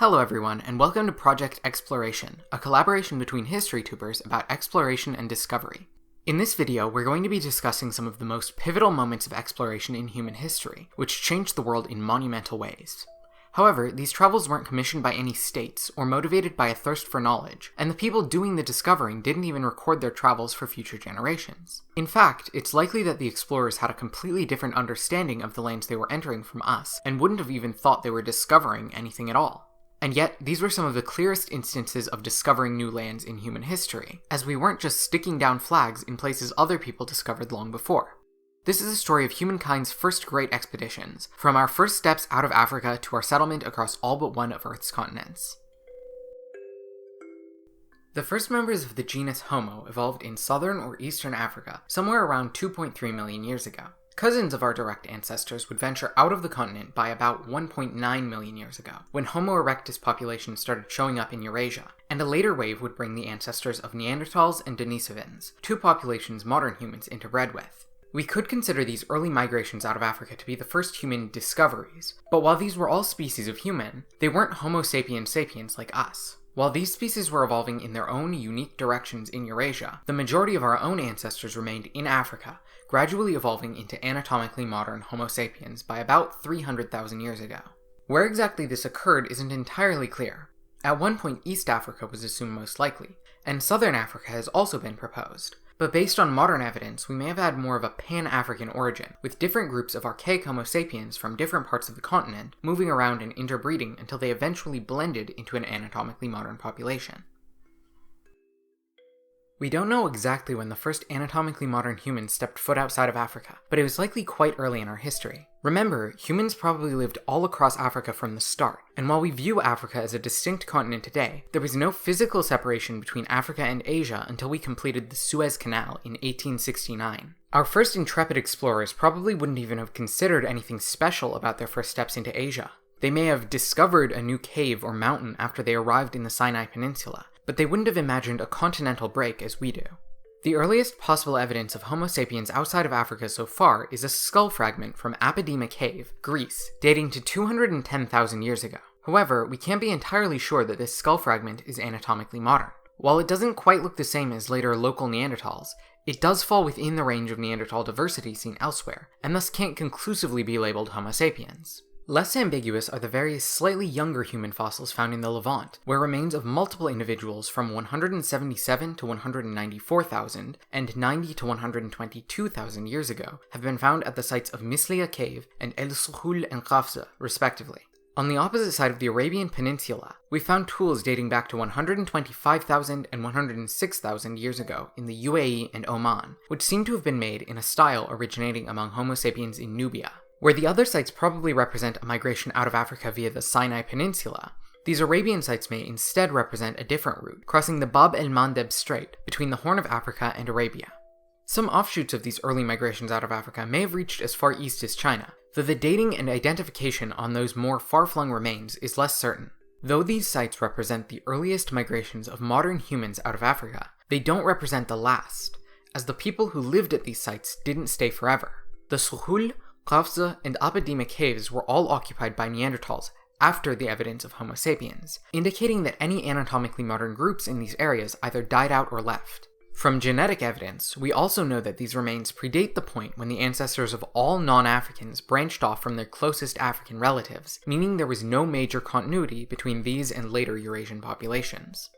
Hello everyone, and welcome to Project Exploration, a collaboration between history tubers about exploration and discovery. In this video, we're going to be discussing some of the most pivotal moments of exploration in human history, which changed the world in monumental ways. However, these travels weren't commissioned by any states or motivated by a thirst for knowledge, and the people doing the discovering didn't even record their travels for future generations. In fact, it's likely that the explorers had a completely different understanding of the lands they were entering from us, and wouldn't have even thought they were discovering anything at all. And yet, these were some of the clearest instances of discovering new lands in human history, as we weren't just sticking down flags in places other people discovered long before. This is a story of humankind's first great expeditions, from our first steps out of Africa to our settlement across all but one of Earth's continents. The first members of the genus Homo evolved in southern or eastern Africa, somewhere around 2.3 million years ago. Cousins of our direct ancestors would venture out of the continent by about 1.9 million years ago, when Homo erectus populations started showing up in Eurasia, and a later wave would bring the ancestors of Neanderthals and Denisovans, two populations modern humans interbred with. We could consider these early migrations out of Africa to be the first human discoveries, but while these were all species of human, they weren't Homo sapiens sapiens like us. While these species were evolving in their own unique directions in Eurasia, the majority of our own ancestors remained in Africa, gradually evolving into anatomically modern Homo sapiens by about 300,000 years ago. Where exactly this occurred isn't entirely clear. At one point, East Africa was assumed most likely, and Southern Africa has also been proposed. But based on modern evidence, we may have had more of a pan-African origin, with different groups of archaic Homo sapiens from different parts of the continent moving around and interbreeding until they eventually blended into an anatomically modern population. We don't know exactly when the first anatomically modern humans stepped foot outside of Africa, but it was likely quite early in our history. Remember, humans probably lived all across Africa from the start, and while we view Africa as a distinct continent today, there was no physical separation between Africa and Asia until we completed the Suez Canal in 1869. Our first intrepid explorers probably wouldn't even have considered anything special about their first steps into Asia. They may have discovered a new cave or mountain after they arrived in the Sinai Peninsula, but they wouldn't have imagined a continental break as we do. The earliest possible evidence of Homo sapiens outside of Africa so far is a skull fragment from Apodema Cave, Greece, dating to 210,000 years ago. However, we can't be entirely sure that this skull fragment is anatomically modern. While it doesn't quite look the same as later local Neanderthals, it does fall within the range of Neanderthal diversity seen elsewhere, and thus can't conclusively be labeled Homo sapiens. Less ambiguous are the various slightly younger human fossils found in the Levant, where remains of multiple individuals from 177 to 194,000 and 90 to 122,000 years ago have been found at the sites of Mislia Cave and El Suhul and Qafza, respectively. On the opposite side of the Arabian Peninsula, we found tools dating back to 125,000 and 106,000 years ago in the UAE and Oman, which seem to have been made in a style originating among Homo sapiens in Nubia. Where the other sites probably represent a migration out of Africa via the Sinai Peninsula, these Arabian sites may instead represent a different route, crossing the Bab el-Mandeb Strait between the Horn of Africa and Arabia. Some offshoots of these early migrations out of Africa may have reached as far east as China, though the dating and identification on those more far-flung remains is less certain. Though these sites represent the earliest migrations of modern humans out of Africa, they don't represent the last, as the people who lived at these sites didn't stay forever. The Suhul, Qafza, and Apodema caves were all occupied by Neanderthals after the evidence of Homo sapiens, indicating that any anatomically modern groups in these areas either died out or left. From genetic evidence, we also know that these remains predate the point when the ancestors of all non-Africans branched off from their closest African relatives, meaning there was no major continuity between these and later Eurasian populations.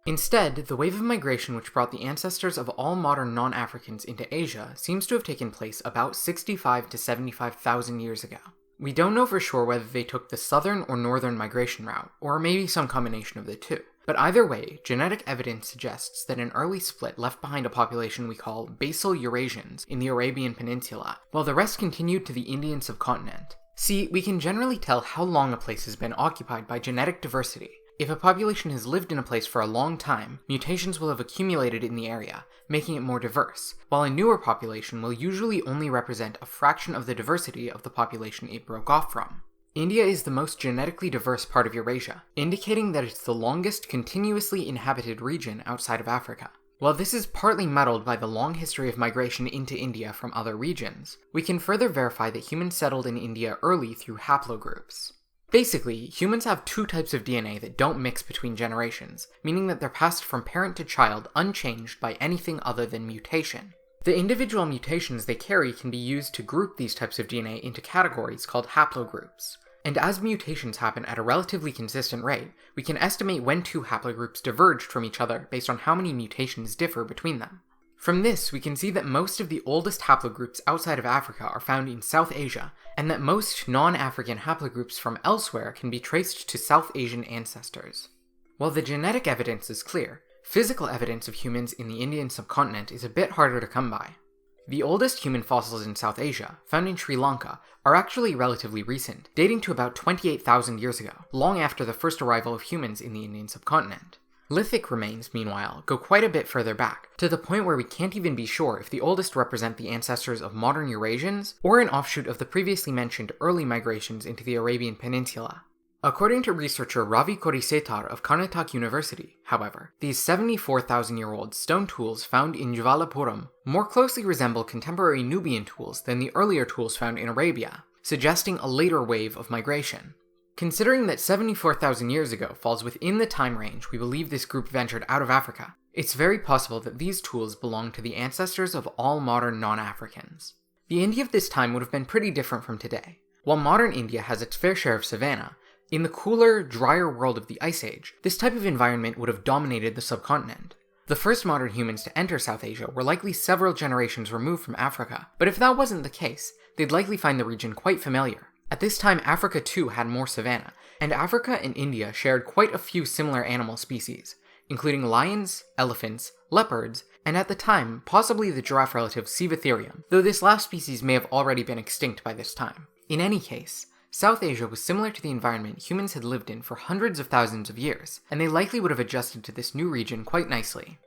Instead, the wave of migration which brought the ancestors of all modern non-Africans into Asia seems to have taken place about 65 to 75,000 years ago. We don't know for sure whether they took the southern or northern migration route, or maybe some combination of the two. But either way, genetic evidence suggests that an early split left behind a population we call basal Eurasians in the Arabian Peninsula, while the rest continued to the Indian subcontinent. See, we can generally tell how long a place has been occupied by genetic diversity. If a population has lived in a place for a long time, mutations will have accumulated in the area, making it more diverse, while a newer population will usually only represent a fraction of the diversity of the population it broke off from. India is the most genetically diverse part of Eurasia, indicating that it's the longest continuously inhabited region outside of Africa. While this is partly muddled by the long history of migration into India from other regions, we can further verify that humans settled in India early through haplogroups. Basically, humans have two types of DNA that don't mix between generations, meaning that they're passed from parent to child unchanged by anything other than mutation. The individual mutations they carry can be used to group these types of DNA into categories called haplogroups. And as mutations happen at a relatively consistent rate, we can estimate when two haplogroups diverged from each other based on how many mutations differ between them. From this, we can see that most of the oldest haplogroups outside of Africa are found in South Asia, and that most non-African haplogroups from elsewhere can be traced to South Asian ancestors. While the genetic evidence is clear, physical evidence of humans in the Indian subcontinent is a bit harder to come by. The oldest human fossils in South Asia, found in Sri Lanka, are actually relatively recent, dating to about 28,000 years ago, long after the first arrival of humans in the Indian subcontinent. Lithic remains, meanwhile, go quite a bit further back, to the point where we can't even be sure if the oldest represent the ancestors of modern Eurasians, or an offshoot of the previously mentioned early migrations into the Arabian Peninsula. According to researcher Ravi Korisetar of Karnataka University, however, these 74,000-year-old stone tools found in Jvalapuram more closely resemble contemporary Nubian tools than the earlier tools found in Arabia, suggesting a later wave of migration. Considering that 74,000 years ago falls within the time range we believe this group ventured out of Africa, it's very possible that these tools belong to the ancestors of all modern non-Africans. The India of this time would have been pretty different from today. While modern India has its fair share of savanna, in the cooler, drier world of the Ice Age, this type of environment would have dominated the subcontinent. The first modern humans to enter South Asia were likely several generations removed from Africa, but if that wasn't the case, they'd likely find the region quite familiar. At this time, Africa too had more savanna, and Africa and India shared quite a few similar animal species, including lions, elephants, leopards, and at the time, possibly the giraffe relative Civatherium, though this last species may have already been extinct by this time. In any case, South Asia was similar to the environment humans had lived in for hundreds of thousands of years, and they likely would have adjusted to this new region quite nicely.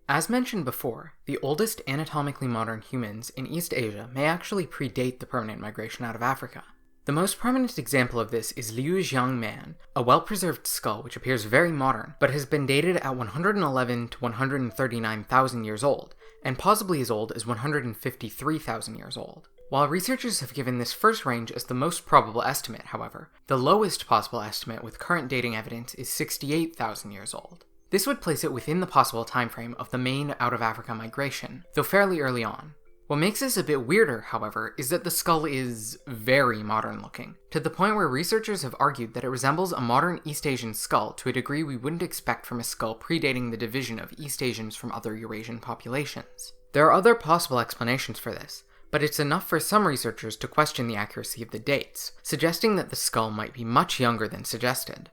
As mentioned before, the oldest anatomically modern humans in East Asia may actually predate the permanent migration out of Africa. The most prominent example of this is Liu Jiang Man, a well-preserved skull which appears very modern, but has been dated at 111 to 139,000 years old, and possibly as old as 153,000 years old. While researchers have given this first range as the most probable estimate, however, the lowest possible estimate with current dating evidence is 68,000 years old. This would place it within the possible timeframe of the main out-of-Africa migration, though fairly early on. What makes this a bit weirder, however, is that the skull is very modern-looking, to the point where researchers have argued that it resembles a modern East Asian skull to a degree we wouldn't expect from a skull predating the division of East Asians from other Eurasian populations. There are other possible explanations for this, but it's enough for some researchers to question the accuracy of the dates, suggesting that the skull might be much younger than suggested.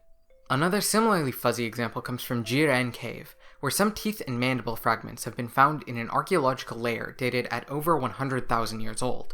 Another similarly fuzzy example comes from Jiren Cave, where some teeth and mandible fragments have been found in an archaeological layer dated at over 100,000 years old.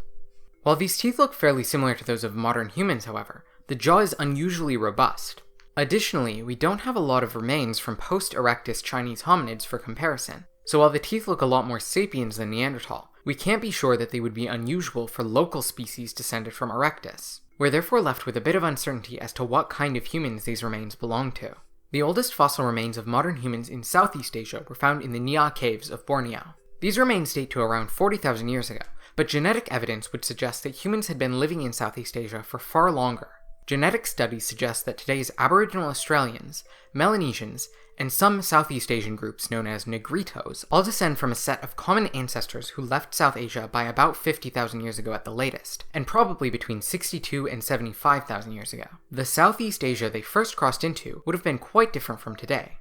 While these teeth look fairly similar to those of modern humans, however, the jaw is unusually robust. Additionally, we don't have a lot of remains from post-erectus Chinese hominids for comparison, so while the teeth look a lot more sapiens than Neanderthal, we can't be sure that they would be unusual for local species descended from erectus. We're therefore left with a bit of uncertainty as to what kind of humans these remains belong to. The oldest fossil remains of modern humans in Southeast Asia were found in the Nia caves of Borneo. These remains date to around 40,000 years ago, but genetic evidence would suggest that humans had been living in Southeast Asia for far longer. Genetic studies suggest that today's Aboriginal Australians, Melanesians, and some Southeast Asian groups known as Negritos all descend from a set of common ancestors who left South Asia by about 50,000 years ago at the latest, and probably between 62 and 75,000 years ago. The Southeast Asia they first crossed into would have been quite different from today.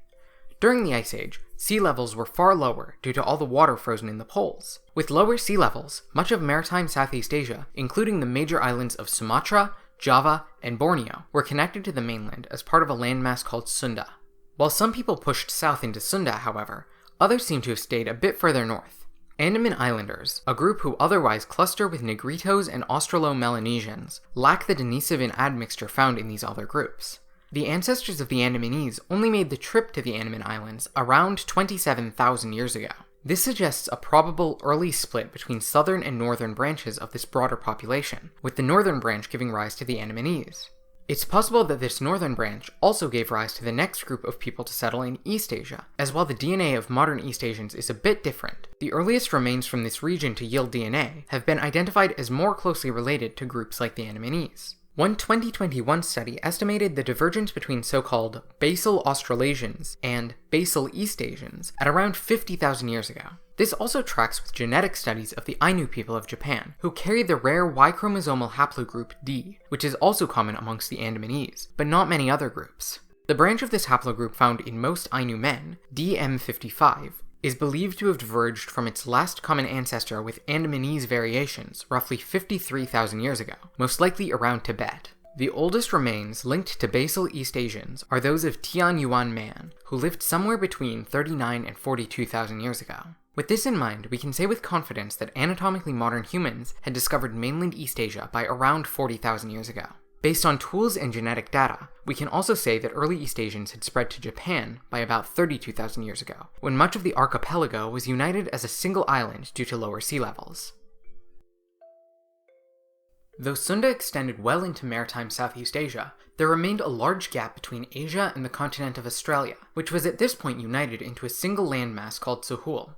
During the Ice Age, sea levels were far lower due to all the water frozen in the poles. With lower sea levels, much of maritime Southeast Asia, including the major islands of Sumatra, Java, and Borneo, were connected to the mainland as part of a landmass called Sunda. While some people pushed south into Sunda, however, others seem to have stayed a bit further north. Andaman Islanders, a group who otherwise cluster with Negritos and Australo-Melanesians, lack the Denisovan admixture found in these other groups. The ancestors of the Andamanese only made the trip to the Andaman Islands around 27,000 years ago. This suggests a probable early split between southern and northern branches of this broader population, with the northern branch giving rise to the Andamanese. It's possible that this northern branch also gave rise to the next group of people to settle in East Asia, as while the DNA of modern East Asians is a bit different. The earliest remains from this region to yield DNA have been identified as more closely related to groups like the Andamanese. One 2021 study estimated the divergence between so-called basal Australasians and basal East Asians at around 50,000 years ago. This also tracks with genetic studies of the Ainu people of Japan, who carry the rare Y-chromosomal haplogroup D, which is also common amongst the Andamanese, but not many other groups. The branch of this haplogroup found in most Ainu men, DM55, is believed to have diverged from its last common ancestor with Andamanese variations roughly 53,000 years ago, most likely around Tibet. The oldest remains linked to basal East Asians are those of Tian Yuan man, who lived somewhere between 39 and 42,000 years ago. With this in mind, we can say with confidence that anatomically modern humans had discovered mainland East Asia by around 40,000 years ago. Based on tools and genetic data, we can also say that early East Asians had spread to Japan by about 32,000 years ago, when much of the archipelago was united as a single island due to lower sea levels. Though Sunda extended well into maritime Southeast Asia, there remained a large gap between Asia and the continent of Australia, which was at this point united into a single landmass called Sahul.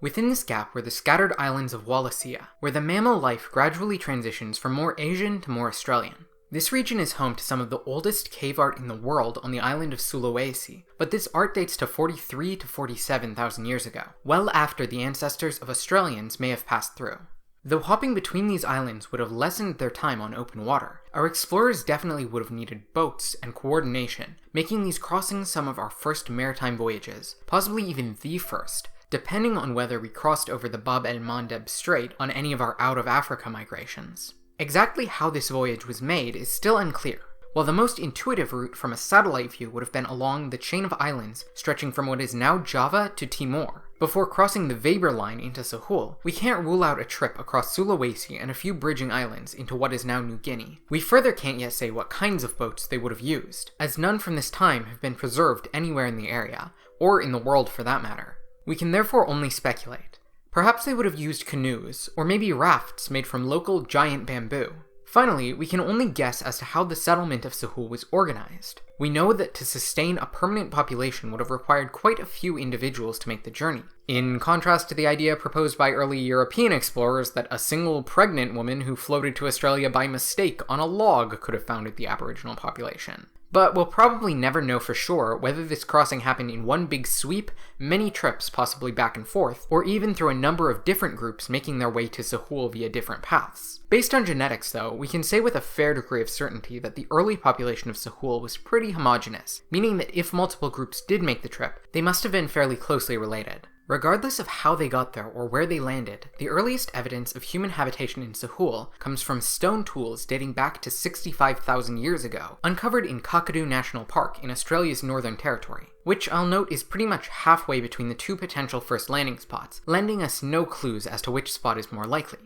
Within this gap were the scattered islands of Wallacea, where the mammal life gradually transitions from more Asian to more Australian. This region is home to some of the oldest cave art in the world on the island of Sulawesi, but this art dates to 43 to 47,000 years ago, well after the ancestors of Australians may have passed through. Though hopping between these islands would have lessened their time on open water, our explorers definitely would have needed boats and coordination, making these crossings some of our first maritime voyages, possibly even the first, depending on whether we crossed over the Bab el-Mandeb Strait on any of our out-of-Africa migrations. Exactly how this voyage was made is still unclear. While the most intuitive route from a satellite view would have been along the chain of islands stretching from what is now Java to Timor, before crossing the Weber Line into Sahul, we can't rule out a trip across Sulawesi and a few bridging islands into what is now New Guinea. We further can't yet say what kinds of boats they would have used, as none from this time have been preserved anywhere in the area, or in the world for that matter. We can therefore only speculate. Perhaps they would have used canoes, or maybe rafts made from local giant bamboo. Finally, we can only guess as to how the settlement of Sahul was organized. We know that to sustain a permanent population would have required quite a few individuals to make the journey, in contrast to the idea proposed by early European explorers that a single pregnant woman who floated to Australia by mistake on a log could have founded the Aboriginal population. But we'll probably never know for sure whether this crossing happened in one big sweep, many trips possibly back and forth, or even through a number of different groups making their way to Sahul via different paths. Based on genetics though, we can say with a fair degree of certainty that the early population of Sahul was pretty homogeneous, meaning that if multiple groups did make the trip, they must have been fairly closely related. Regardless of how they got there or where they landed, the earliest evidence of human habitation in Sahul comes from stone tools dating back to 65,000 years ago, uncovered in Kakadu National Park in Australia's Northern Territory, which I'll note is pretty much halfway between the two potential first landing spots, lending us no clues as to which spot is more likely.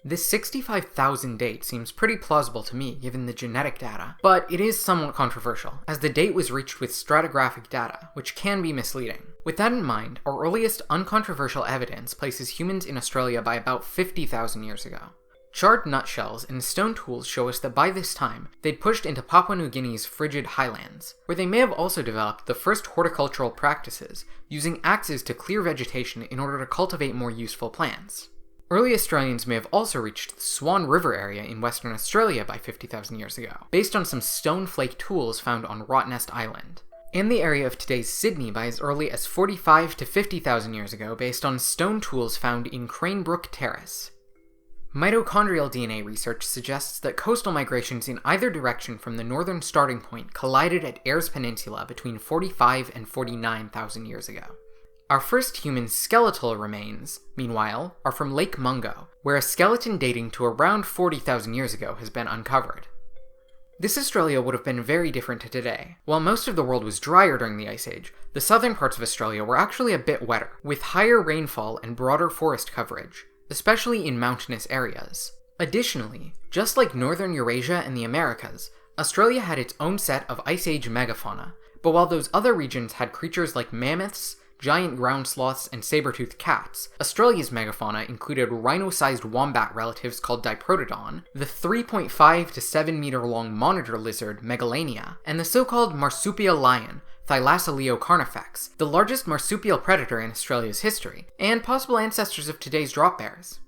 This 65,000 date seems pretty plausible to me given the genetic data, but it is somewhat controversial, as the date was reached with stratigraphic data, which can be misleading. With that in mind, our earliest uncontroversial evidence places humans in Australia by about 50,000 years ago. Charred nutshells and stone tools show us that by this time, they'd pushed into Papua New Guinea's frigid highlands, where they may have also developed the first horticultural practices, using axes to clear vegetation in order to cultivate more useful plants. Early Australians may have also reached the Swan River area in Western Australia by 50,000 years ago, based on some stone flake tools found on Rottnest Island, and the area of today's Sydney by as early as 45 to 50,000 years ago based on stone tools found in Cranebrook Terrace. Mitochondrial DNA research suggests that coastal migrations in either direction from the northern starting point collided at Ayers Peninsula between 45 and 49,000 years ago. Our first human skeletal remains, meanwhile, are from Lake Mungo, where a skeleton dating to around 40,000 years ago has been uncovered. This Australia would have been very different to today. While most of the world was drier during the Ice Age, the southern parts of Australia were actually a bit wetter, with higher rainfall and broader forest coverage, especially in mountainous areas. Additionally, just like northern Eurasia and the Americas, Australia had its own set of Ice Age megafauna, but while those other regions had creatures like mammoths, giant ground sloths, and saber-toothed cats, Australia's megafauna included rhino-sized wombat relatives called Diprotodon, the 3.5 to 7 meter long monitor lizard Megalania, and the so-called marsupial lion, Thylacoleo carnifex, the largest marsupial predator in Australia's history, and possible ancestors of today's drop bears.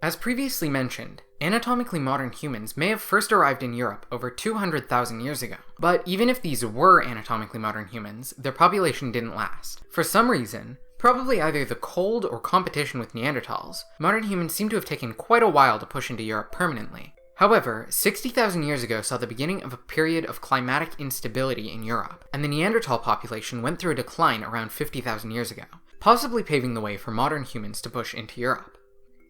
As previously mentioned, anatomically modern humans may have first arrived in Europe over 200,000 years ago. But even if these were anatomically modern humans, their population didn't last. For some reason, probably either the cold or competition with Neanderthals, modern humans seem to have taken quite a while to push into Europe permanently. However, 60,000 years ago saw the beginning of a period of climatic instability in Europe, and the Neanderthal population went through a decline around 50,000 years ago, possibly paving the way for modern humans to push into Europe.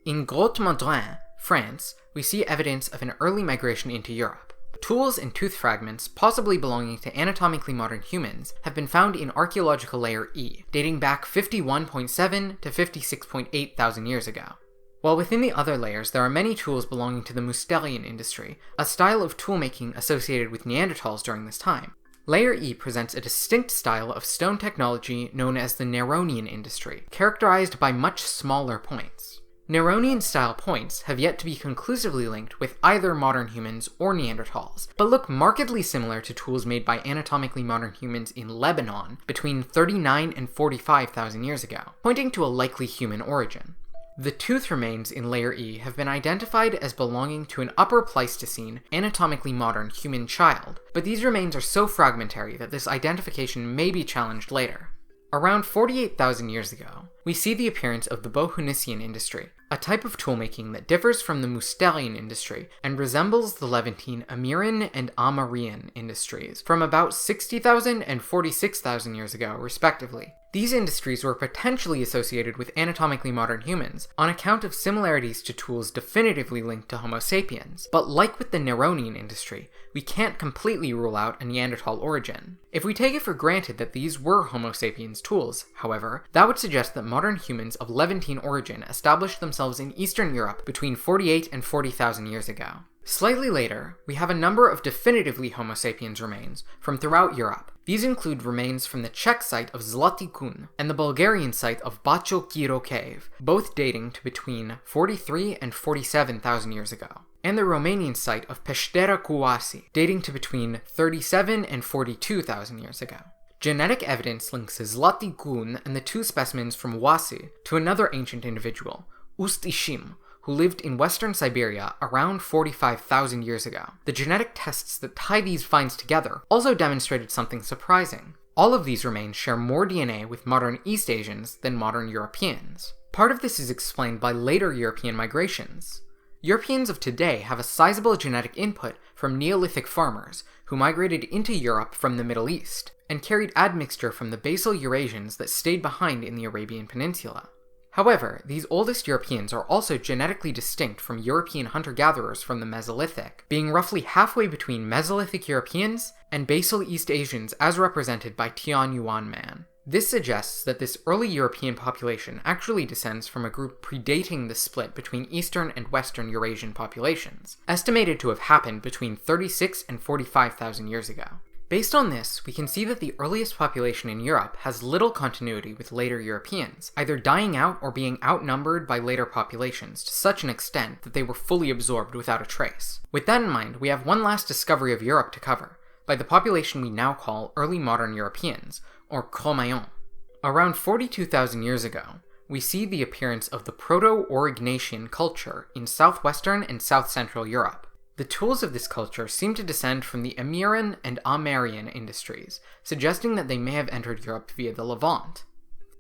In Grotte-Madrin, France, we see evidence of an early migration into Europe. Tools and tooth fragments, possibly belonging to anatomically modern humans, have been found in archaeological layer E, dating back 51.7 to 56.8 thousand years ago. While within the other layers there are many tools belonging to the Mousterian industry, a style of toolmaking associated with Neanderthals during this time, Layer E presents a distinct style of stone technology known as the Neronian industry, characterized by much smaller points. Neronian-style points have yet to be conclusively linked with either modern humans or Neanderthals, but look markedly similar to tools made by anatomically modern humans in Lebanon between 39 and 45,000 years ago, pointing to a likely human origin. The tooth remains in Layer E have been identified as belonging to an Upper Pleistocene, anatomically modern human child, but these remains are so fragmentary that this identification may be challenged later. Around 48,000 years ago, we see the appearance of the Bohunician industry, a type of toolmaking that differs from the Mousterian industry and resembles the Levantine Amirian and Amarian industries from about 60,000 and 46,000 years ago, respectively. These industries were potentially associated with anatomically modern humans on account of similarities to tools definitively linked to Homo sapiens, but like with the Neronian industry, we can't completely rule out a Neanderthal origin. If we take it for granted that these were Homo sapiens tools, however, that would suggest that modern humans of Levantine origin established themselves in Eastern Europe between 48 and 40,000 years ago. Slightly later, we have a number of definitively Homo sapiens remains from throughout Europe. These include remains from the Czech site of Zlatý Kun and the Bulgarian site of Bačo Kiro Cave, both dating to between 43 and 47,000 years ago, and the Romanian site of Peștera cu Oase, dating to between 37 and 42,000 years ago. Genetic evidence links Zlatý Kun and the two specimens from Oase to another ancient individual, Ust-Ishim, who lived in western Siberia around 45,000 years ago. The genetic tests that tie these finds together also demonstrated something surprising. All of these remains share more DNA with modern East Asians than modern Europeans. Part of this is explained by later European migrations. Europeans of today have a sizable genetic input from Neolithic farmers who migrated into Europe from the Middle East, and carried admixture from the basal Eurasians that stayed behind in the Arabian Peninsula. However, these oldest Europeans are also genetically distinct from European hunter-gatherers from the Mesolithic, being roughly halfway between Mesolithic Europeans and basal East Asians as represented by Tian Yuan Man. This suggests that this early European population actually descends from a group predating the split between Eastern and Western Eurasian populations, estimated to have happened between 36 and 45,000 years ago. Based on this, we can see that the earliest population in Europe has little continuity with later Europeans, either dying out or being outnumbered by later populations to such an extent that they were fully absorbed without a trace. With that in mind, we have one last discovery of Europe to cover, by the population we now call early modern Europeans, or Cro-Magnons. Around 42,000 years ago, we see the appearance of the Proto-Aurignacian culture in southwestern and south-central Europe. The tools of this culture seem to descend from the Amirian and Amarian industries, suggesting that they may have entered Europe via the Levant.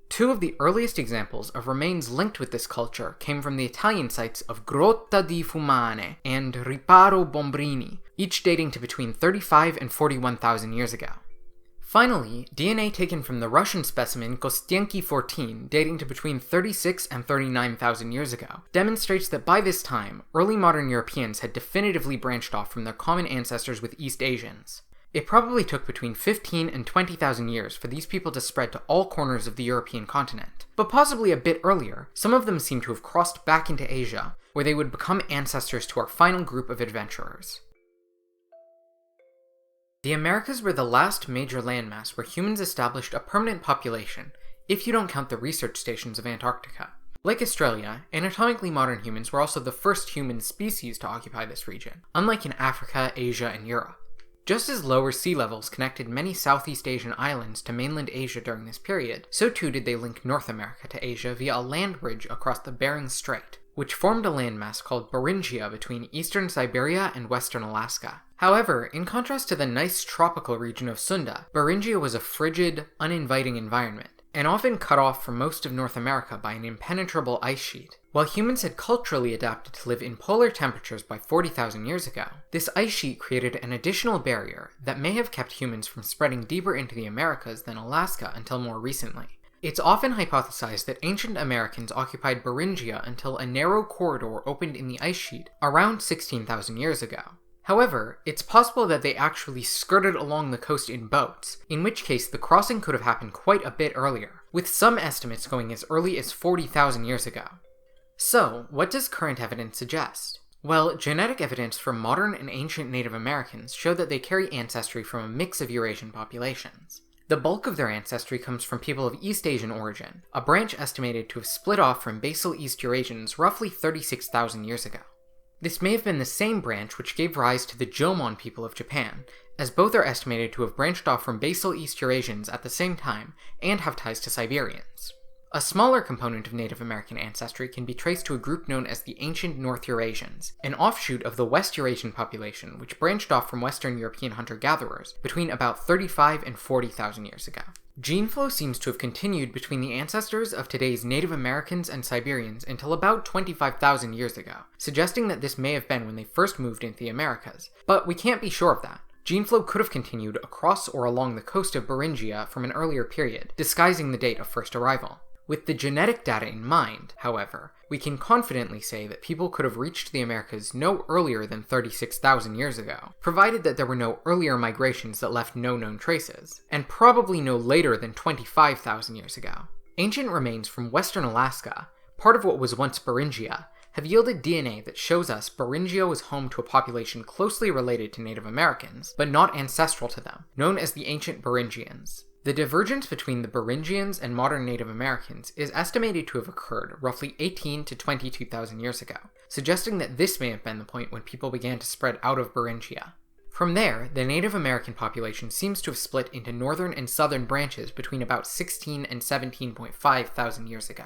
Two of the earliest examples of remains linked with this culture came from the Italian sites of Grotta di Fumane and Riparo Bombrini, each dating to between 35 and 41,000 years ago. Finally, DNA taken from the Russian specimen Kostienki 14, dating to between 36 and 39,000 years ago, demonstrates that by this time, early modern Europeans had definitively branched off from their common ancestors with East Asians. It probably took between 15 and 20,000 years for these people to spread to all corners of the European continent, but possibly a bit earlier, some of them seem to have crossed back into Asia, where they would become ancestors to our final group of adventurers. The Americas were the last major landmass where humans established a permanent population, if you don't count the research stations of Antarctica. Like Australia, anatomically modern humans were also the first human species to occupy this region, unlike in Africa, Asia, and Europe. Just as lower sea levels connected many Southeast Asian islands to mainland Asia during this period, so too did they link North America to Asia via a land bridge across the Bering Strait. which formed a landmass called Beringia between eastern Siberia and western Alaska. However, in contrast to the nice tropical region of Sunda, Beringia was a frigid, uninviting environment, and often cut off from most of North America by an impenetrable ice sheet. While humans had culturally adapted to live in polar temperatures by 40,000 years ago, this ice sheet created an additional barrier that may have kept humans from spreading deeper into the Americas than Alaska until more recently. It's often hypothesized that ancient Americans occupied Beringia until a narrow corridor opened in the ice sheet around 16,000 years ago. However, it's possible that they actually skirted along the coast in boats, in which case the crossing could have happened quite a bit earlier, with some estimates going as early as 40,000 years ago. So, what does current evidence suggest? Well, genetic evidence from modern and ancient Native Americans show that they carry ancestry from a mix of Eurasian populations. The bulk of their ancestry comes from people of East Asian origin, a branch estimated to have split off from basal East Eurasians roughly 36,000 years ago. This may have been the same branch which gave rise to the Jomon people of Japan, as both are estimated to have branched off from basal East Eurasians at the same time and have ties to Siberians. A smaller component of Native American ancestry can be traced to a group known as the Ancient North Eurasians, an offshoot of the West Eurasian population which branched off from Western European hunter-gatherers between about 35 and 40,000 years ago. Gene flow seems to have continued between the ancestors of today's Native Americans and Siberians until about 25,000 years ago, suggesting that this may have been when they first moved into the Americas, but we can't be sure of that. Gene flow could have continued across or along the coast of Beringia from an earlier period, disguising the date of first arrival. With the genetic data in mind, however, we can confidently say that people could have reached the Americas no earlier than 36,000 years ago, provided that there were no earlier migrations that left no known traces, and probably no later than 25,000 years ago. Ancient remains from western Alaska, part of what was once Beringia, have yielded DNA that shows us Beringia was home to a population closely related to Native Americans, but not ancestral to them, known as the ancient Beringians. The divergence between the Beringians and modern Native Americans is estimated to have occurred roughly 18 to 22,000 years ago, suggesting that this may have been the point when people began to spread out of Beringia. From there, the Native American population seems to have split into northern and southern branches between about 16 and 17.5 thousand years ago.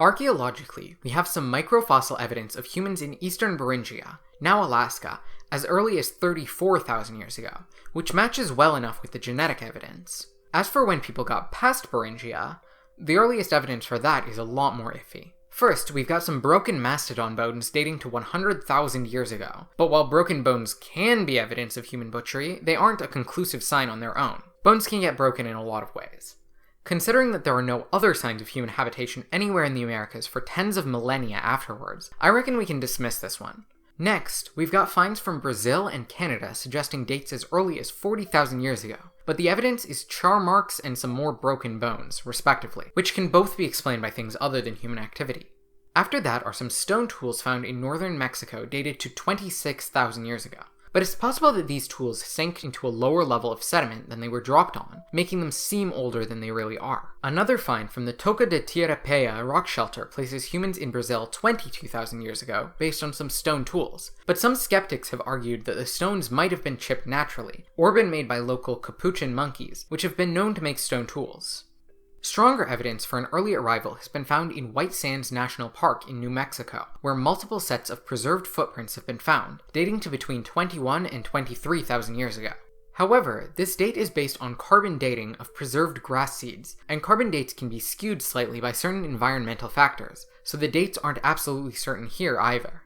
Archaeologically, we have some microfossil evidence of humans in eastern Beringia, now Alaska, as early as 34,000 years ago, which matches well enough with the genetic evidence. As for when people got past Beringia, the earliest evidence for that is a lot more iffy. First, we've got some broken mastodon bones dating to 100,000 years ago, but while broken bones can be evidence of human butchery, they aren't a conclusive sign on their own. Bones can get broken in a lot of ways. Considering that there are no other signs of human habitation anywhere in the Americas for tens of millennia afterwards, I reckon we can dismiss this one. Next, we've got finds from Brazil and Canada suggesting dates as early as 40,000 years ago, but the evidence is char marks and some more broken bones, respectively, which can both be explained by things other than human activity. After that are some stone tools found in northern Mexico dated to 26,000 years ago, but it's possible that these tools sank into a lower level of sediment than they were dropped on, making them seem older than they really are. Another find from the Toca de Tierra rock shelter places humans in Brazil 22,000 years ago, based on some stone tools, but some skeptics have argued that the stones might have been chipped naturally, or been made by local capuchin monkeys, which have been known to make stone tools. Stronger evidence for an early arrival has been found in White Sands National Park in New Mexico, where multiple sets of preserved footprints have been found, dating to between 21 and 23,000 years ago. However, this date is based on carbon dating of preserved grass seeds, and carbon dates can be skewed slightly by certain environmental factors, so the dates aren't absolutely certain here either.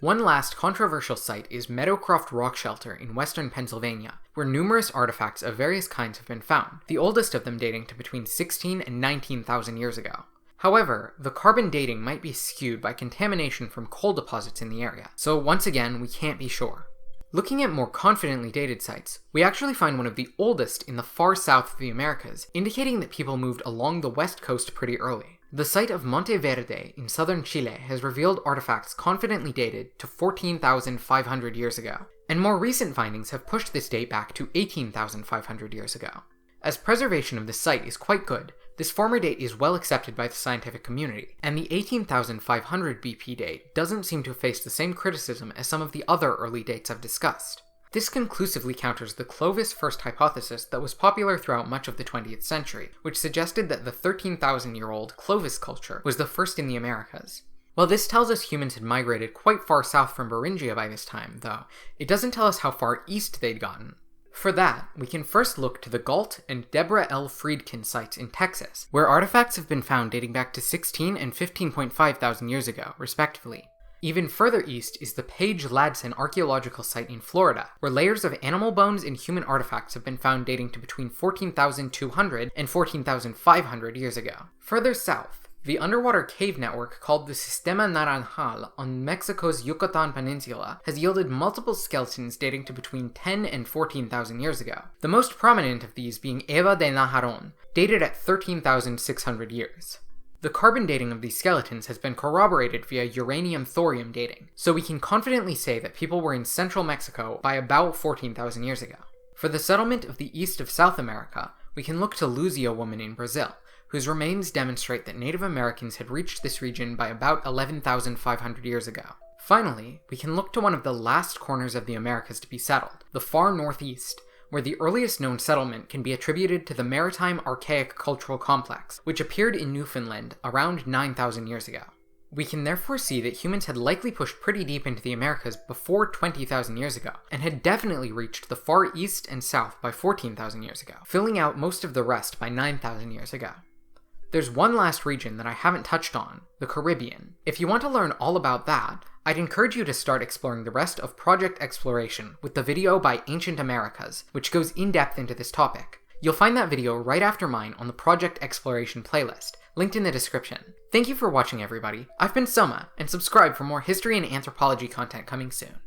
One last controversial site is Meadowcroft Rock Shelter in western Pennsylvania, where numerous artifacts of various kinds have been found, the oldest of them dating to between 16 and 19,000 years ago. However, the carbon dating might be skewed by contamination from coal deposits in the area, so once again, we can't be sure. Looking at more confidently dated sites, we actually find one of the oldest in the far south of the Americas, indicating that people moved along the west coast pretty early. The site of Monte Verde in southern Chile has revealed artifacts confidently dated to 14,500 years ago, and more recent findings have pushed this date back to 18,500 years ago. As preservation of the site is quite good, this former date is well accepted by the scientific community, and the 18,500 BP date doesn't seem to face the same criticism as some of the other early dates I've discussed. This conclusively counters the Clovis first hypothesis that was popular throughout much of the 20th century, which suggested that the 13,000-year-old Clovis culture was the first in the Americas. While this tells us humans had migrated quite far south from Beringia by this time, though, it doesn't tell us how far east they'd gotten. For that, we can first look to the Galt and Deborah L. Friedkin sites in Texas, where artifacts have been found dating back to 16 and 15.5 thousand years ago, respectively. Even further east is the Page-Ladson archaeological site in Florida, where layers of animal bones and human artifacts have been found dating to between 14,200 and 14,500 years ago. Further south, the underwater cave network called the Sistema Naranjal on Mexico's Yucatan Peninsula has yielded multiple skeletons dating to between 10 and 14,000 years ago, the most prominent of these being Eva de Najarón, dated at 13,600 years. The carbon dating of these skeletons has been corroborated via uranium-thorium dating, so we can confidently say that people were in central Mexico by about 14,000 years ago. For the settlement of the east of South America, we can look to Luzia woman in Brazil, whose remains demonstrate that Native Americans had reached this region by about 11,500 years ago. Finally, we can look to one of the last corners of the Americas to be settled, the far northeast, where the earliest known settlement can be attributed to the Maritime Archaic Cultural Complex, which appeared in Newfoundland around 9,000 years ago. We can therefore see that humans had likely pushed pretty deep into the Americas before 20,000 years ago, and had definitely reached the far east and south by 14,000 years ago, filling out most of the rest by 9,000 years ago. There's one last region that I haven't touched on, the Caribbean. If you want to learn all about that, I'd encourage you to start exploring the rest of Project Exploration with the video by Ancient Americas, which goes in-depth into this topic. You'll find that video right after mine on the Project Exploration playlist, linked in the description. Thank you for watching, everybody. I've been Soma, and subscribe for more history and anthropology content coming soon.